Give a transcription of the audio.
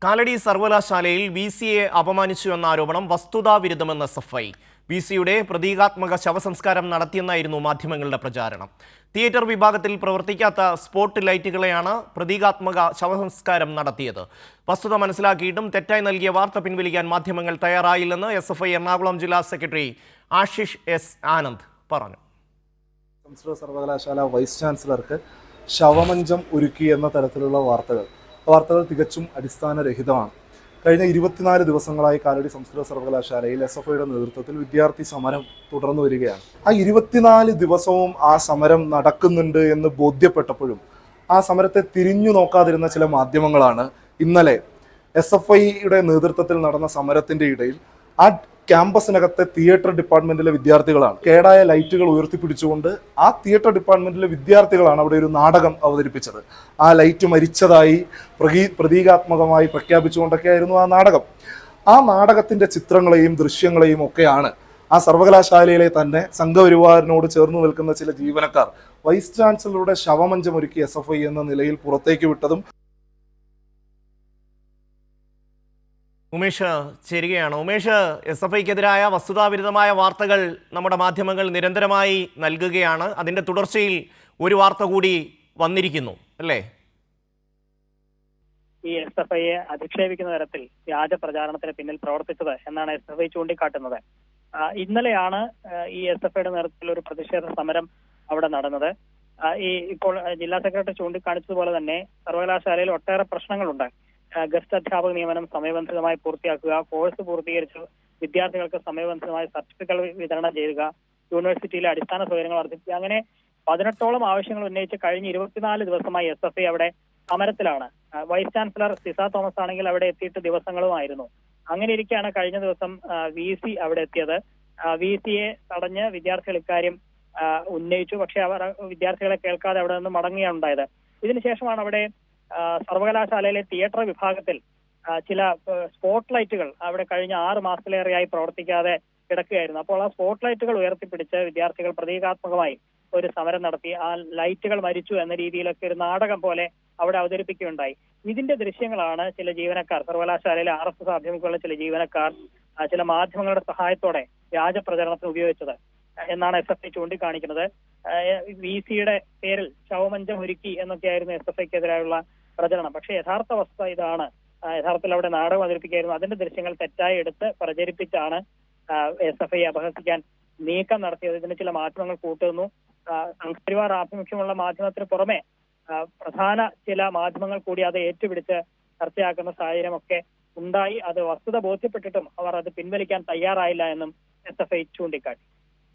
കാലടി സർവകലാശാലയിൽ VC-യെ അപമാനിച്ചു എന്ന ആരോപണം വസ്തുതാവിരുദ്ധമെന്ന് SFI. VC-യുടെ പ്രതീകാത്മക ശവസംസ്കാരം നടത്തിയെന്നായിരുന്നു മാധ്യമങ്ങളുടെ പ്രചാരണം. തിയേറ്റർ വിഭാഗത്തിൽ പ്രവർത്തിക്കാത്ത സ്പോട്ട് ലൈറ്റുകളെയാണ് പ്രതീകാത്മക ശവസംസ്കാരം നടത്തിയത്. വസ്തുത മനസ്സിലാക്കിയിട്ടും തെറ്റായി നൽകിയ വാർത്ത പിൻവലിക്കാൻ മാധ്യമങ്ങൾ തയ്യാറായില്ലെന്ന് SFI എറണാകുളം ജില്ലാ സെക്രട്ടറി ആശിഷ് S. ആനന്ദ് പറഞ്ഞു. സംസ്കൃത സർവകലാശാല വൈസ് ചാൻസലർക്ക് ശവമഞ്ചം ഒരുക്കി എന്ന തരത്തിലുള്ള വാർത്തകൾ തികച്ചും അടിസ്ഥാനരഹിതമാണ്. കഴിഞ്ഞ 24 ദിവസങ്ങളായി കാലടി സംസ്കൃത സർവകലാശാലയിൽ SFIയുടെ നേതൃത്വത്തിൽ വിദ്യാർത്ഥി സമരം തുടർന്നു വരികയാണ്. ആ 24 ദിവസവും ആ സമരം നടക്കുന്നുണ്ട് എന്ന് ബോധ്യപ്പെട്ടപ്പോഴും ആ സമരത്തെ തിരിഞ്ഞു നോക്കാതിരുന്ന ചില മാധ്യമങ്ങളാണ് ഇന്നലെ SFIയുടെ നേതൃത്വത്തിൽ നടന്ന സമരത്തിന്റെ ഇടയിൽ ആ ക്യാമ്പസിനകത്തെ തിയേറ്റർ ഡിപ്പാർട്ട്മെന്റിലെ വിദ്യാർത്ഥികളാണ് കേടായ ലൈറ്റുകൾ ഉയർത്തിപ്പിടിച്ചുകൊണ്ട് ആ തിയേറ്റർ ഡിപ്പാർട്ട്മെന്റിലെ വിദ്യാർത്ഥികളാണ് അവിടെ ഒരു നാടകം അവതരിപ്പിച്ചത്. ആ ലൈറ്റ് മരിച്ചതായി പ്രതീകാത്മകമായി പ്രഖ്യാപിച്ചുകൊണ്ടൊക്കെയായിരുന്നു ആ നാടകം. ആ നാടകത്തിന്റെ ചിത്രങ്ങളെയും ദൃശ്യങ്ങളെയും ഒക്കെയാണ് ആ സർവകലാശാലയിലെ തന്നെ സംഘപരിവാറിനോട് ചേർന്ന് നിൽക്കുന്ന ചില ജീവനക്കാർ വൈസ് ചാൻസലറുടെ ശവമഞ്ചം ഒരുക്കി SFI എന്ന നിലയിൽ പുറത്തേക്ക് വിട്ടതും. ഉമേഷ് ചേരുകയാണ്. ഉമേഷ്, SFIക്കെതിരായ വസ്തുതാവിരുദ്ധമായ വാർത്തകൾ നമ്മുടെ മാധ്യമങ്ങൾ നിരന്തരമായി നൽകുകയാണ്. അതിന്റെ തുടർച്ചയിൽ ഒരു വാർത്ത കൂടി വന്നിരിക്കുന്നു അല്ലേ? ഈ SFIയെ അധിക്ഷേപിക്കുന്ന തരത്തിൽ വ്യാജ പ്രചാരണത്തിന് പിന്നിൽ പ്രവർത്തിച്ചത് എന്നാണ് SFI ചൂണ്ടിക്കാട്ടുന്നത്. ഇന്നലെയാണ് ഈ SFIയുടെ നേതൃത്വത്തിൽ ഒരു പ്രതിഷേധ സമരം അവിടെ നടന്നത്. ഇപ്പോൾ ജില്ലാ സെക്രട്ടറി ചൂണ്ടിക്കാണിച്ചതുപോലെ തന്നെ സർവകലാശാലയിൽ ഒട്ടേറെ പ്രശ്നങ്ങളുണ്ട്. ഗസ്റ്റ് അധ്യാപക നിയമനം സമയബന്ധിതമായി പൂർത്തിയാക്കുക, കോഴ്സ് പൂർത്തീകരിച്ച വിദ്യാർത്ഥികൾക്ക് സമയബന്ധിതമായി സർട്ടിഫിക്കറ്റ് വിതരണം ചെയ്യുക, യൂണിവേഴ്സിറ്റിയിലെ അടിസ്ഥാന സൗകര്യങ്ങൾ വർദ്ധിപ്പിക്കുക, അങ്ങനെ 18ഓളം ആവശ്യങ്ങൾ ഉന്നയിച്ച് കഴിഞ്ഞ 24 ദിവസമായി SFI അവിടെ സമരത്തിലാണ്. വൈസ് ചാൻസലർ സിസ തോമസ് ആണെങ്കിൽ അവിടെ എത്തിയിട്ട് ദിവസങ്ങളുമായിരുന്നു. അങ്ങനെ ഇരിക്കെയാണ് കഴിഞ്ഞ ദിവസം VC അവിടെ എത്തിയത്. VC-യെ തടഞ്ഞ് വിദ്യാർത്ഥികൾ ഇക്കാര്യം ഉന്നയിച്ചു. പക്ഷെ അവർ വിദ്യാർത്ഥികളെ കേൾക്കാതെ അവിടെ നിന്ന് മടങ്ങുകയാണ് ഉണ്ടായത്. ഇതിനുശേഷമാണ് അവിടെ സർവകലാശാലയിലെ തിയേറ്റർ വിഭാഗത്തിൽ ചില സ്പോട്ട് ലൈറ്റുകൾ അവിടെ കഴിഞ്ഞ 6 മാസത്തിലേറെയായി പ്രവർത്തിക്കാതെ കിടക്കുകയായിരുന്നു. അപ്പോൾ ആ സ്പോട്ട് ലൈറ്റുകൾ ഉയർത്തിപ്പിടിച്ച് വിദ്യാർത്ഥികൾ പ്രതീകാത്മകമായി ഒരു സമരം നടത്തി. ആ ലൈറ്റുകൾ മരിച്ചു എന്ന രീതിയിലൊക്കെ ഒരു നാടകം പോലെ അവിടെ അവതരിപ്പിക്കുകയുണ്ടായി. ഇതിന്റെ ദൃശ്യങ്ങളാണ് ചില ജീവനക്കാർ, സർവകലാശാലയിലെ RSS ആഭിമുഖ്യമുള്ള ചില ജീവനക്കാർ ചില മാധ്യമങ്ങളുടെ സഹായത്തോടെ വ്യാജ പ്രചരണത്തിന് ഉപയോഗിച്ചത് എന്നാണ് SFI ചൂണ്ടിക്കാണിക്കുന്നത്. VC-യുടെ പേരിൽ ശവമഞ്ചം ഒരുക്കി എന്നൊക്കെയായിരുന്നു SFIക്കെതിരായുള്ള പ്രചരണം. പക്ഷേ യഥാർത്ഥ വസ്തുത ഇതാണ്. യഥാർത്ഥത്തിൽ അവിടെ നാടകം അവതരിപ്പിക്കുകയായിരുന്നു. അതിന്റെ ദൃശ്യങ്ങൾ തെറ്റായി എടുത്ത് പ്രചരിപ്പിച്ചാണ് SFI അപഹസിക്കാൻ നീക്കം നടത്തിയത്. ഇതിന് ചില മാധ്യമങ്ങൾ കൂട്ടുന്നു. സംഘപരിവാർ ആഭിമുഖ്യമുള്ള മാധ്യമത്തിന് പുറമെ പ്രധാന ചില മാധ്യമങ്ങൾ കൂടി അത് ഏറ്റുപിടിച്ച് ചർച്ചയാക്കുന്ന സാഹചര്യമൊക്കെ ഉണ്ടായി. അത് വസ്തുത ബോധ്യപ്പെട്ടിട്ടും അവർ അത് പിൻവലിക്കാൻ തയ്യാറായില്ല എന്നും SFI ചൂണ്ടിക്കാട്ടി.